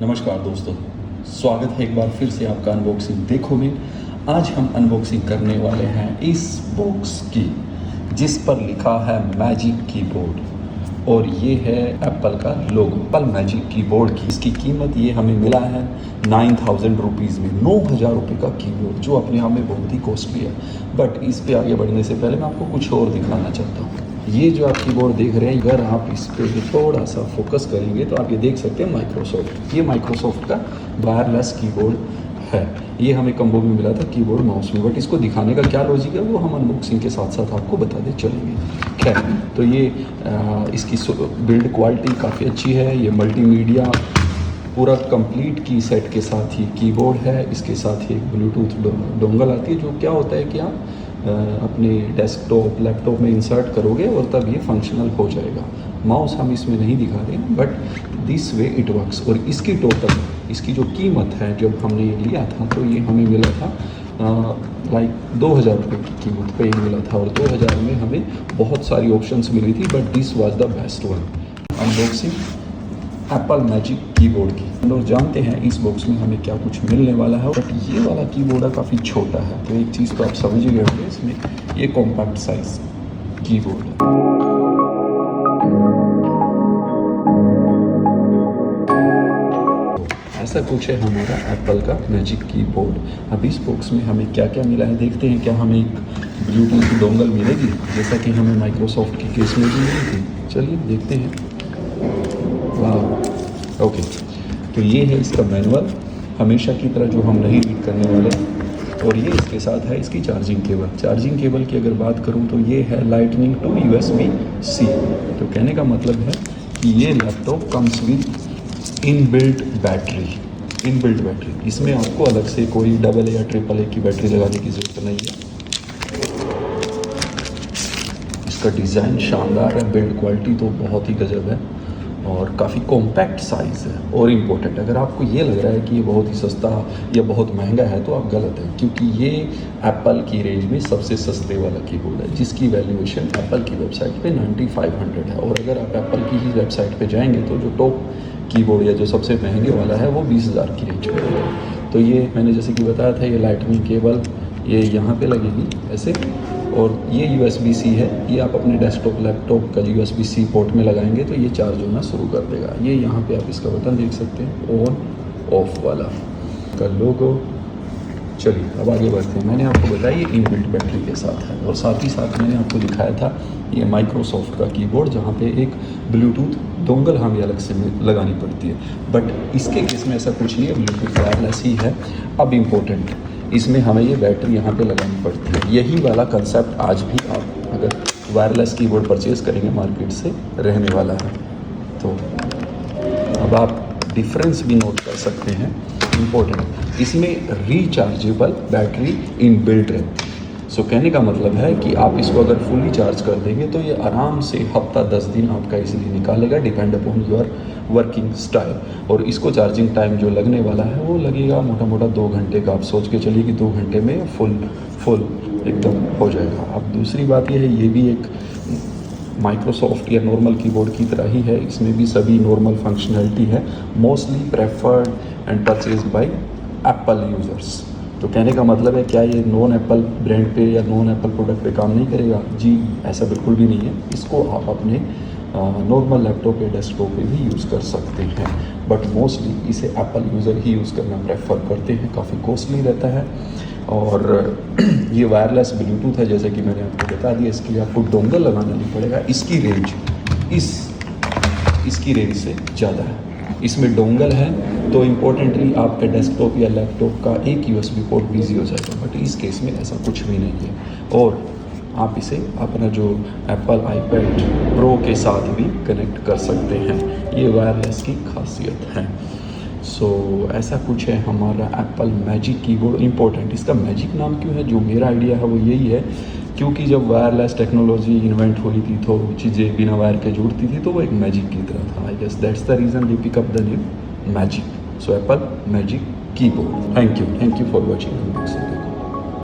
नमस्कार दोस्तों, स्वागत है एक बार फिर से आपका अनबॉक्सिंग देखो में। आज हम अनबॉक्सिंग करने वाले हैं इस बॉक्स की जिस पर लिखा है मैजिक कीबोर्ड और ये है एप्पल का लोगो, एप्पल मैजिक कीबोर्ड की। इसकी कीमत ये हमें मिला है 9,000 रुपीज़ में, 9,000 रुपये का कीबोर्ड, जो अपने आप में बहुत ही कॉस्टली है। बट इस पे आगे बढ़ने से पहले मैं आपको कुछ और दिखाना चाहता हूँ। ये जो आप कीबोर्ड देख रहे हैं, अगर आप इस पे थोड़ा सा फोकस करेंगे तो आप ये देख सकते हैं माइक्रोसॉफ्ट, ये माइक्रोसॉफ्ट का वायरलेस कीबोर्ड है। ये हमें कम्बो में मिला था कीबोर्ड माउस में, बट इसको दिखाने का क्या लॉजिक है वो हम अनबॉक्सिंग के साथ साथ आपको बताते चलेंगे। खैर, तो ये इसकी बिल्ड क्वालिटी काफ़ी अच्छी है। ये मल्टीमीडिया पूरा कंप्लीट की सेट के साथ ही कीबोर्ड है। इसके साथ ही एक ब्लूटूथ डोंगल आती है, जो क्या होता है कि आप अपने डेस्कटॉप लैपटॉप में इंसर्ट करोगे और तब ये फंक्शनल हो जाएगा। माउस हम इसमें नहीं दिखा रहे हैं, but this way it works. और इसकी टोटल, इसकी जो कीमत है, जब हमने ये लिया था तो ये हमें मिला था लाइक 2,000 रुपये की कीमत पे ये मिला था। और 2,000 में हमें बहुत सारी ऑप्शंस मिली थी, but this was the best one. Unboxing Apple magic keyboard की। हम लोग जानते हैं इस बॉक्स में हमें क्या कुछ मिलने वाला है, बट ये वाला कीबोर्ड काफ़ी छोटा है। तो एक चीज़ तो आप समझ ही गए होंगे, इसमें ये कॉम्पैक्ट साइज कीबोर्ड है। ऐसा कुछ है हमारा एप्पल का मैजिक कीबोर्ड। अब इस बॉक्स में हमें क्या क्या मिला है देखते हैं। क्या हमें एक ब्लूटूथ डोंगल मिलेगी, जैसा कि हमें माइक्रोसॉफ्ट की केस में भी मिली थी? चलिए देखते हैं। वाह, ओके। तो ये है इसका मैनुअल, हमेशा की तरह जो हम नहीं रीड करने वाले। और ये इसके साथ है इसकी चार्जिंग केबल। चार्जिंग केबल की अगर बात करूँ तो ये है लाइटनिंग टू USB-C। तो कहने का मतलब है कि ये laptop comes with inbuilt battery. इसमें आपको अलग से कोई AA या AAA की बैटरी लगाने की ज़रूरत नहीं है। इसका डिज़ाइन शानदार है, बिल्ड क्वालिटी तो बहुत ही गजब है और काफ़ी कॉम्पैक्ट साइज़ है। और इम्पोर्टेंट, अगर आपको ये लग रहा है कि ये बहुत ही सस्ता या बहुत महंगा है तो आप गलत हैं, क्योंकि ये एप्पल की रेंज में सबसे सस्ते वाला कीबोर्ड है, जिसकी वैल्यूएशन एप्पल की वेबसाइट पे 9,500 है। और अगर आप एप्पल की ही वेबसाइट पे जाएंगे तो जो टॉप कीबोर्ड या जो सबसे महंगे वाला है वो 20,000 की रेंज में है। तो ये मैंने जैसे कि बताया था, ये लाइटनिंग केबल ये यहाँ पे लगेगी ऐसे, और ये USB-C है। ये आप अपने डेस्कटॉप लैपटॉप का USB-C पोर्ट में लगाएंगे तो ये चार्ज होना शुरू कर देगा। ये यहाँ पे आप इसका बटन देख सकते हैं, ऑन ऑफ वाला का लोगो। चलिए अब आगे बढ़ते हैं। मैंने आपको बताया ये इनबिल्ट बैटरी के साथ है, और साथ ही साथ मैंने आपको दिखाया था ये माइक्रोसॉफ्ट का कीबोर्ड, जहाँ पे एक ब्लूटूथ डोंगल हमें अलग से लगानी पड़ती है। बट इसके केस में ऐसा कुछ नहीं है, ब्लूटूथ वायरलेस ही है। अब इम्पोर्टेंट, इसमें हमें ये बैटरी यहाँ पे लगानी पड़ती है। यही वाला कंसेप्ट आज भी आप अगर वायरलेस कीबोर्ड परचेज करेंगे मार्केट से रहने वाला है। तो अब आप डिफरेंस भी नोट कर सकते हैं। इम्पोर्टेंट, इसमें रिचार्जेबल बैटरी इनबिल्ट रहती है। सो कहने का मतलब है कि आप इसको अगर फुली चार्ज कर देंगे तो ये आराम से हफ्ता 10 दिन आपका इसलिए निकालेगा, depend upon your working style. और इसको चार्जिंग टाइम जो लगने वाला है वो लगेगा मोटा मोटा 2 घंटे का। आप सोच के चलिए कि 2 घंटे में फुल एकदम हो जाएगा। अब दूसरी बात ये है, ये भी एक माइक्रोसॉफ्ट या नॉर्मल कीबोर्ड की तरह ही है। इसमें भी सभी नॉर्मल फंक्शनैलिटी है, mostly preferred and purchase by Apple users. तो कहने का मतलब है, क्या ये नॉन एप्पल ब्रांड पे या नॉन एप्पल प्रोडक्ट पे काम नहीं करेगा? जी, ऐसा बिल्कुल भी नहीं है। इसको आप अपने नॉर्मल लैपटॉप या डेस्कटॉप पे भी यूज़ कर सकते हैं, बट मोस्टली इसे एप्पल यूज़र ही यूज़ करना प्रेफर करते हैं। काफ़ी कॉस्टली रहता है। और ये वायरलेस ब्लूटूथ है, जैसे कि मैंने आपको बता दिया। इसके लिए आपको डोंगल लगाना नहीं पड़ेगा। इसकी रेंज इसकी रेंज से ज़्यादा है। इसमें डोंगल है तो इम्पोर्टेंटली आपका डेस्कटॉप या लैपटॉप का एक USB पोर्ट बिजी हो जाएगा, बट इस केस में ऐसा कुछ भी नहीं है। और आप इसे अपना जो एप्पल iPad Pro के साथ भी कनेक्ट कर सकते हैं। ये वायरलेस की खासियत है। सो ऐसा कुछ है हमारा एप्पल मैजिक कीबोर्ड। इम्पोर्टेंट, इसका मैजिक नाम क्यों है? जो मेरा आइडिया है वो यही है, क्योंकि जब वायरलेस टेक्नोलॉजी इन्वेंट हुई थी तो चीज़ें बिना वायर के जुड़ती थी, तो वो एक मैजिक की तरह था। I guess that's the reason they pick up the name magic. So Apple magic keyboard. Thank you for watching.